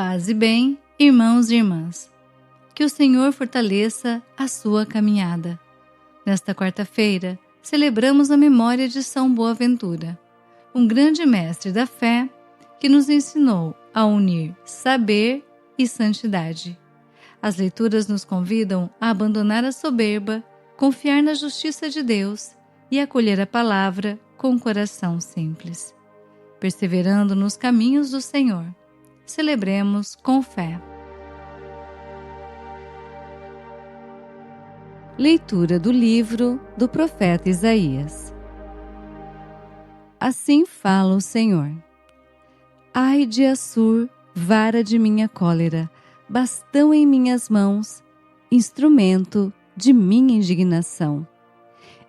Paz e bem, irmãos e irmãs. Que o Senhor fortaleça a sua caminhada. Nesta quarta-feira, celebramos a memória de São Boaventura, um grande mestre da fé que nos ensinou a unir saber e santidade. As leituras nos convidam a abandonar a soberba, confiar na justiça de Deus e acolher a palavra com um coração simples. Perseverando nos caminhos do Senhor, celebremos com fé. Leitura do livro do profeta Isaías. Assim fala o Senhor. Ai de Assur, vara de minha cólera, bastão em minhas mãos, instrumento de minha indignação.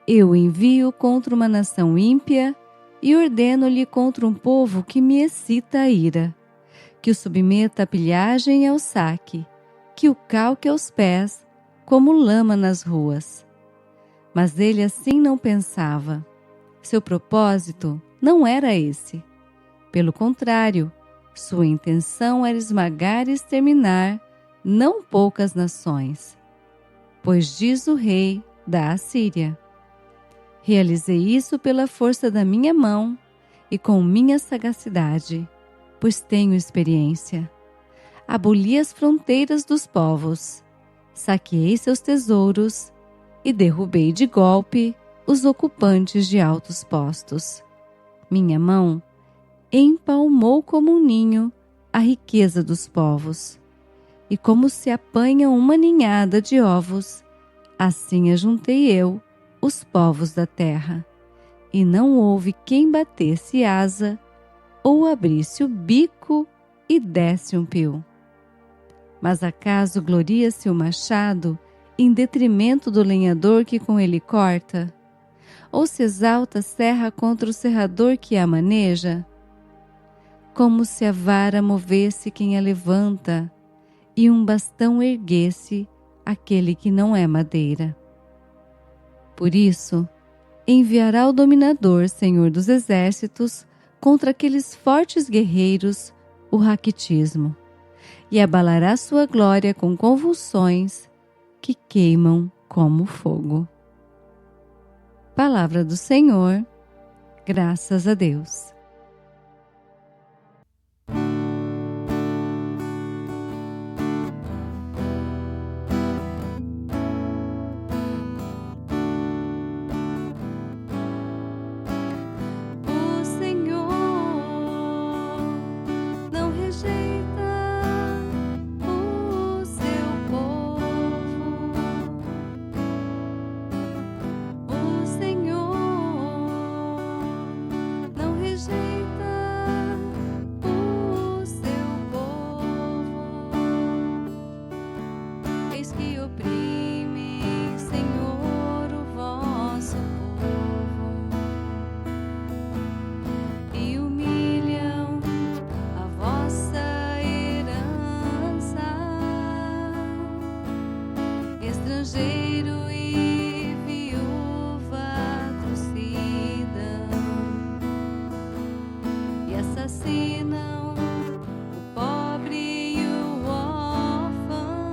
Eu envio contra uma nação ímpia e ordeno-lhe contra um povo que me excita a ira, que o submeta à pilhagem e ao saque, que o calque aos pés, como lama nas ruas. Mas ele assim não pensava. Seu propósito não era esse. Pelo contrário, sua intenção era esmagar e exterminar não poucas nações. Pois diz o rei da Assíria: realizei isso pela força da minha mão e com minha sagacidade, pois tenho experiência. Aboli as fronteiras dos povos, saqueei seus tesouros e derrubei de golpe os ocupantes de altos postos. Minha mão empalmou como um ninho a riqueza dos povos, e como se apanha uma ninhada de ovos, assim ajuntei eu os povos da terra, e não houve quem batesse asa ou abrisse o bico e desse um pio. Mas acaso gloria-se o machado em detrimento do lenhador que com ele corta? Ou se exalta a serra contra o serrador que a maneja? Como se a vara movesse quem a levanta, e um bastão erguesse aquele que não é madeira. Por isso, enviará o dominador, Senhor dos exércitos, contra aqueles fortes guerreiros, o raquitismo, e abalará sua glória com convulsões que queimam como fogo. Palavra do Senhor, graças a Deus. Estrangeiro e viúva trucidam e assassinam o pobre e o órfão.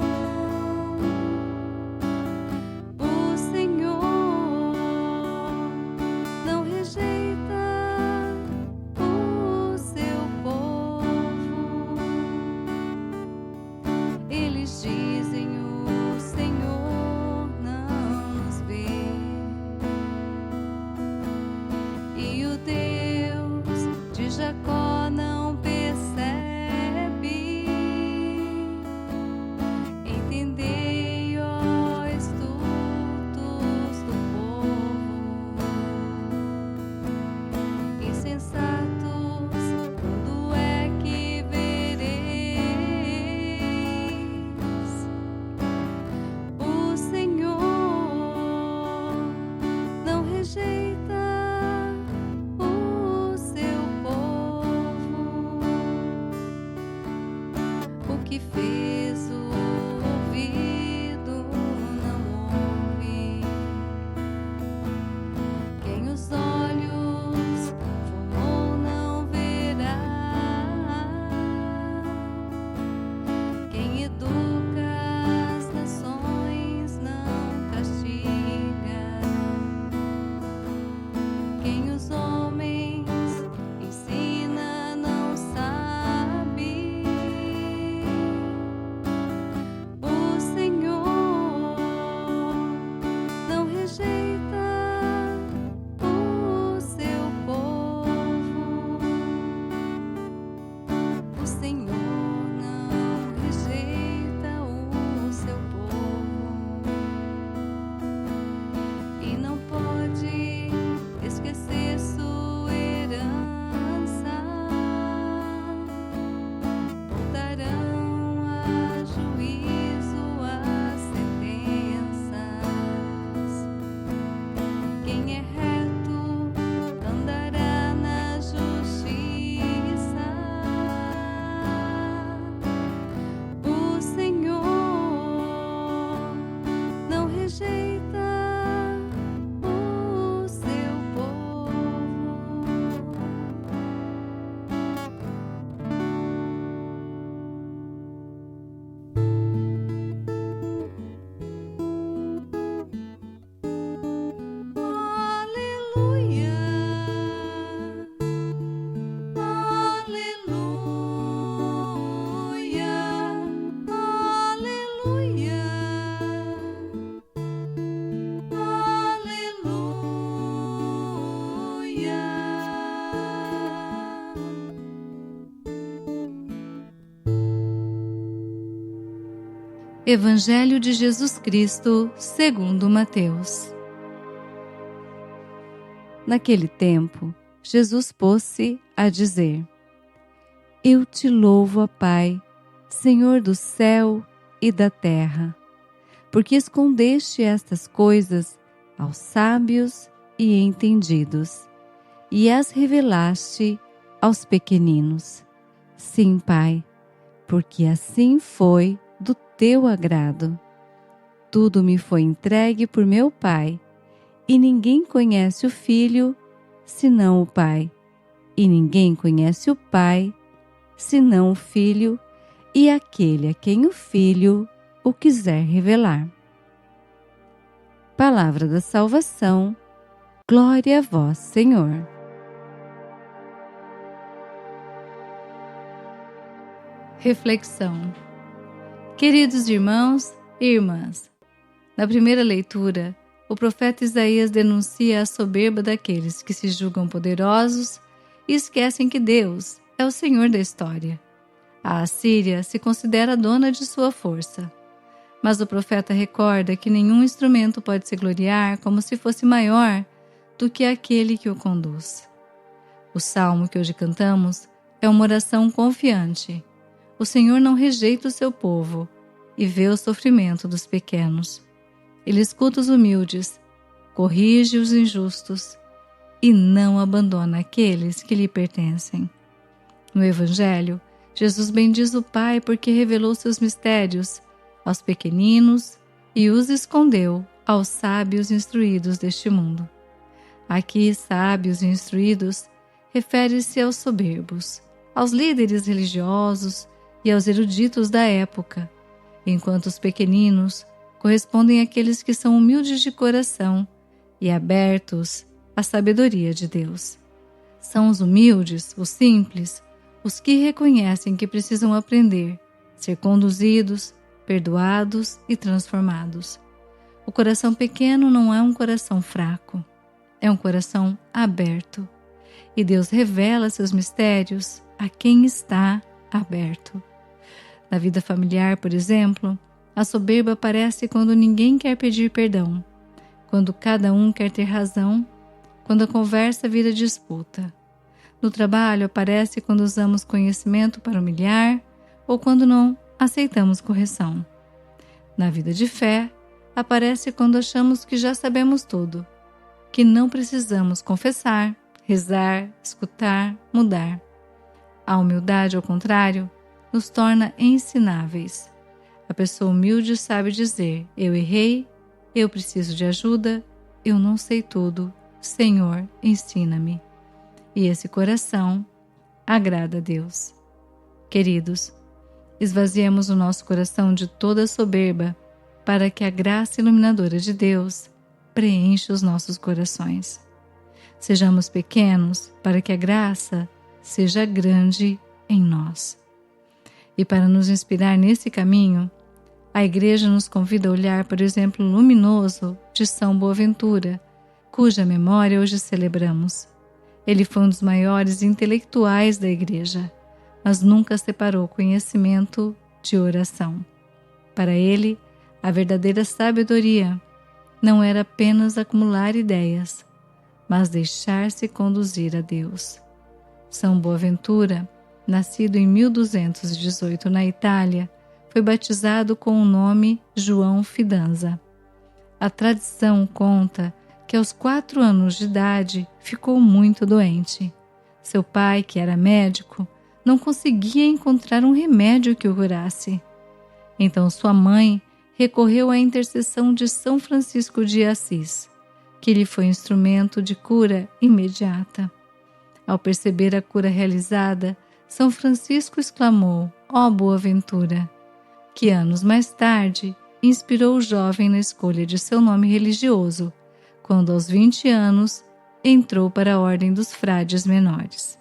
O Senhor não rejeita o seu povo. Eles dizem: o Senhor não nos vê. E o Deus de Jacó não percebe. Entendei, ó estultos do povo, insensatos, quando é que vereis o Senhor não rejeita o seu povo. Evangelho de Jesus Cristo, segundo Mateus. Naquele tempo, Jesus pôs-se a dizer: Eu te louvo, ó Pai, Senhor do céu e da terra, porque escondeste estas coisas aos sábios e entendidos, e as revelaste aos pequeninos. Sim, Pai, porque assim foi do teu agrado. Tudo me foi entregue por meu Pai, e ninguém conhece o Filho senão o Pai, e ninguém conhece o Pai senão o Filho e aquele a quem o Filho o quiser revelar. Palavra da salvação, glória a vós, Senhor. Reflexão. Queridos irmãos e irmãs, na primeira leitura, o profeta Isaías denuncia a soberba daqueles que se julgam poderosos e esquecem que Deus é o Senhor da história. A Assíria se considera dona de sua força, mas o profeta recorda que nenhum instrumento pode se gloriar como se fosse maior do que aquele que o conduz. O salmo que hoje cantamos é uma oração confiante. O Senhor não rejeita o seu povo e vê o sofrimento dos pequenos. Ele escuta os humildes, corrige os injustos e não abandona aqueles que lhe pertencem. No Evangelho, Jesus bendiz o Pai porque revelou seus mistérios aos pequeninos e os escondeu aos sábios instruídos deste mundo. Aqui, sábios e instruídos refere-se aos soberbos, aos líderes religiosos e aos eruditos da época, enquanto os pequeninos correspondem àqueles que são humildes de coração e abertos à sabedoria de Deus. São os humildes, os simples, os que reconhecem que precisam aprender, ser conduzidos, perdoados e transformados. O coração pequeno não é um coração fraco, é um coração aberto. E Deus revela seus mistérios a quem está aberto. Na vida familiar, por exemplo, a soberba aparece quando ninguém quer pedir perdão, quando cada um quer ter razão, quando a conversa vira disputa. No trabalho aparece quando usamos conhecimento para humilhar ou quando não aceitamos correção. Na vida de fé, aparece quando achamos que já sabemos tudo, que não precisamos confessar, rezar, escutar, mudar. A humildade, ao contrário, nos torna ensináveis. A pessoa humilde sabe dizer: eu errei, eu preciso de ajuda, eu não sei tudo, Senhor, ensina-me. E esse coração agrada a Deus. Queridos, esvaziemos o nosso coração de toda soberba para que a graça iluminadora de Deus preencha os nossos corações. Sejamos pequenos para que a graça seja grande em nós. E para nos inspirar nesse caminho, a Igreja nos convida a olhar para o exemplo luminoso de São Boaventura, cuja memória hoje celebramos. Ele foi um dos maiores intelectuais da Igreja, mas nunca separou conhecimento de oração. Para ele, a verdadeira sabedoria não era apenas acumular ideias, mas deixar-se conduzir a Deus. São Boaventura, nascido em 1218 na Itália, foi batizado com o nome João Fidanza. A tradição conta que aos 4 anos de idade ficou muito doente. Seu pai, que era médico, não conseguia encontrar um remédio que o curasse. Então sua mãe recorreu à intercessão de São Francisco de Assis, que lhe foi instrumento de cura imediata. Ao perceber a cura realizada, São Francisco exclamou: ó Boaventura, que anos mais tarde inspirou o jovem na escolha de seu nome religioso, quando aos 20 anos entrou para a Ordem dos Frades Menores.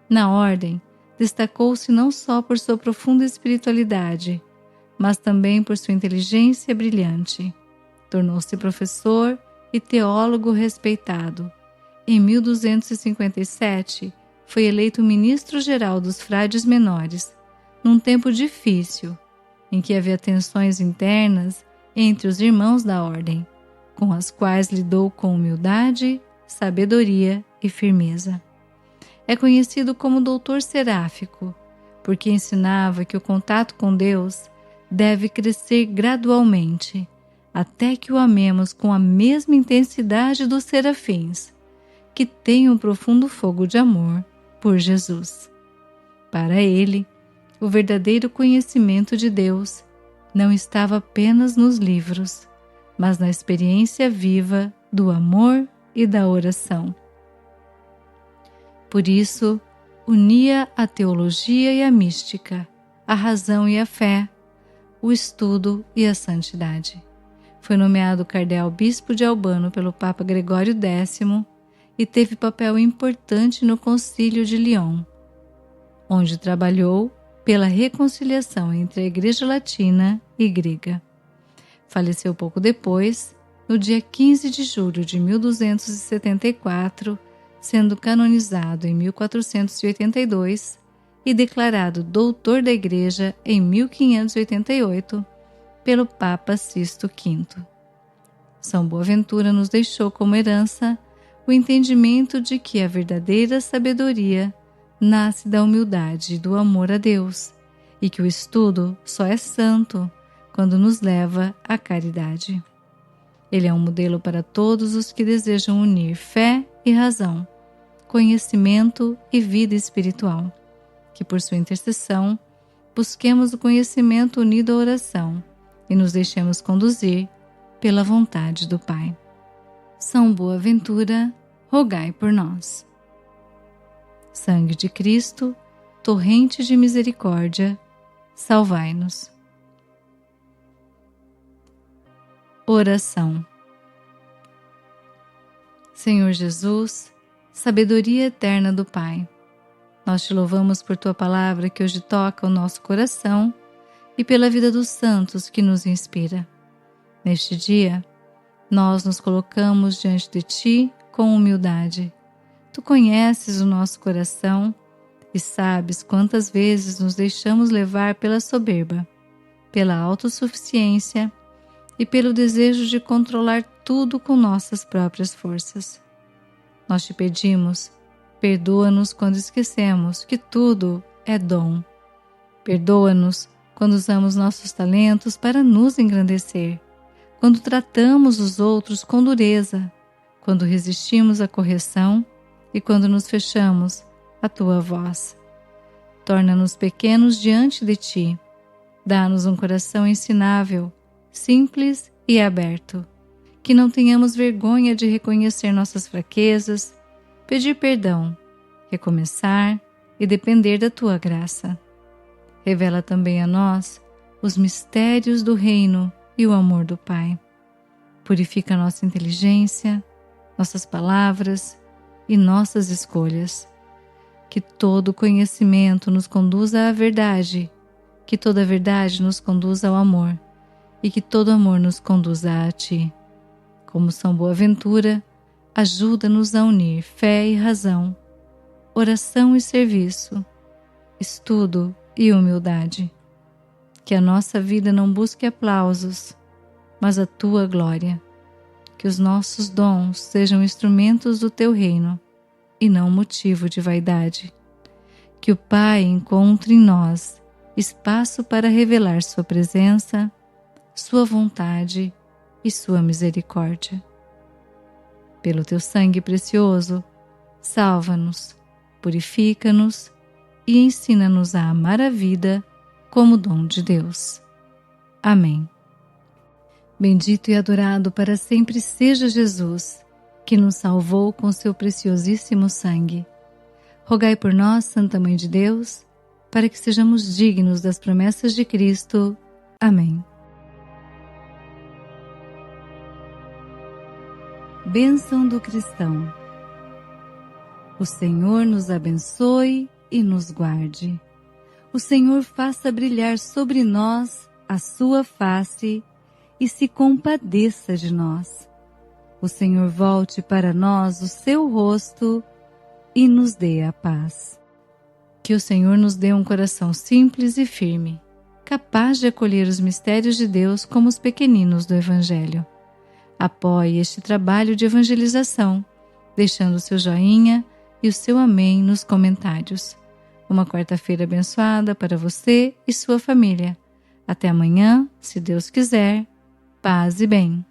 Na Ordem, destacou-se não só por sua profunda espiritualidade, mas também por sua inteligência brilhante. Tornou-se professor e teólogo respeitado, em 1257, foi eleito ministro-geral dos frades menores, num tempo difícil, em que havia tensões internas entre os irmãos da ordem, com as quais lidou com humildade, sabedoria e firmeza. É conhecido como doutor seráfico, porque ensinava que o contato com Deus deve crescer gradualmente, até que o amemos com a mesma intensidade dos serafins, que têm um profundo fogo de amor por Jesus. Para ele, o verdadeiro conhecimento de Deus não estava apenas nos livros, mas na experiência viva do amor e da oração. Por isso, unia a teologia e a mística, a razão e a fé, o estudo e a santidade. Foi nomeado cardeal-bispo de Albano pelo Papa Gregório X e teve papel importante no Concílio de Lyon, onde trabalhou pela reconciliação entre a Igreja Latina e Grega. Faleceu pouco depois, no dia 15 de julho de 1274, sendo canonizado em 1482 e declarado doutor da Igreja em 1588 pelo Papa Sisto V. São Boaventura nos deixou como herança o entendimento de que a verdadeira sabedoria nasce da humildade e do amor a Deus, e que o estudo só é santo quando nos leva à caridade. Ele é um modelo para todos os que desejam unir fé e razão, conhecimento e vida espiritual. Que por sua intercessão busquemos o conhecimento unido à oração e nos deixemos conduzir pela vontade do Pai. São Boaventura, rogai por nós. Sangue de Cristo, torrente de misericórdia, salvai-nos. Oração. Senhor Jesus, sabedoria eterna do Pai, nós te louvamos por tua palavra que hoje toca o nosso coração e pela vida dos santos que nos inspira. Neste dia, nós nos colocamos diante de ti com humildade. Tu conheces o nosso coração e sabes quantas vezes nos deixamos levar pela soberba, pela autossuficiência e pelo desejo de controlar tudo com nossas próprias forças. Nós te pedimos, perdoa-nos quando esquecemos que tudo é dom. Perdoa-nos quando usamos nossos talentos para nos engrandecer, quando tratamos os outros com dureza, quando resistimos à correção e quando nos fechamos à tua voz. Torna-nos pequenos diante de ti. Dá-nos um coração ensinável, simples e aberto, que não tenhamos vergonha de reconhecer nossas fraquezas, pedir perdão, recomeçar e depender da tua graça. Revela também a nós os mistérios do reino e o amor do Pai. Purifica nossa inteligência, nossas palavras e nossas escolhas. Que todo conhecimento nos conduza à verdade, que toda verdade nos conduza ao amor e que todo amor nos conduza a ti. Como São Boaventura, ajuda-nos a unir fé e razão, oração e serviço, estudo e humildade. Que a nossa vida não busque aplausos, mas a tua glória. Que os nossos dons sejam instrumentos do teu reino e não motivo de vaidade. Que o Pai encontre em nós espaço para revelar sua presença, sua vontade e sua misericórdia. Pelo teu sangue precioso, salva-nos, purifica-nos e ensina-nos a amar a vida como dom de Deus. Amém. Bendito e adorado para sempre seja Jesus, que nos salvou com seu preciosíssimo sangue. Rogai por nós, Santa Mãe de Deus, para que sejamos dignos das promessas de Cristo. Amém. Bênção do cristão. O Senhor nos abençoe e nos guarde. O Senhor faça brilhar sobre nós a sua face e se compadeça de nós. O Senhor volte para nós o seu rosto e nos dê a paz. Que o Senhor nos dê um coração simples e firme, capaz de acolher os mistérios de Deus como os pequeninos do Evangelho. Apoie este trabalho de evangelização, deixando o seu joinha e o seu amém nos comentários. Uma quarta-feira abençoada para você e sua família. Até amanhã, se Deus quiser. Paz e bem.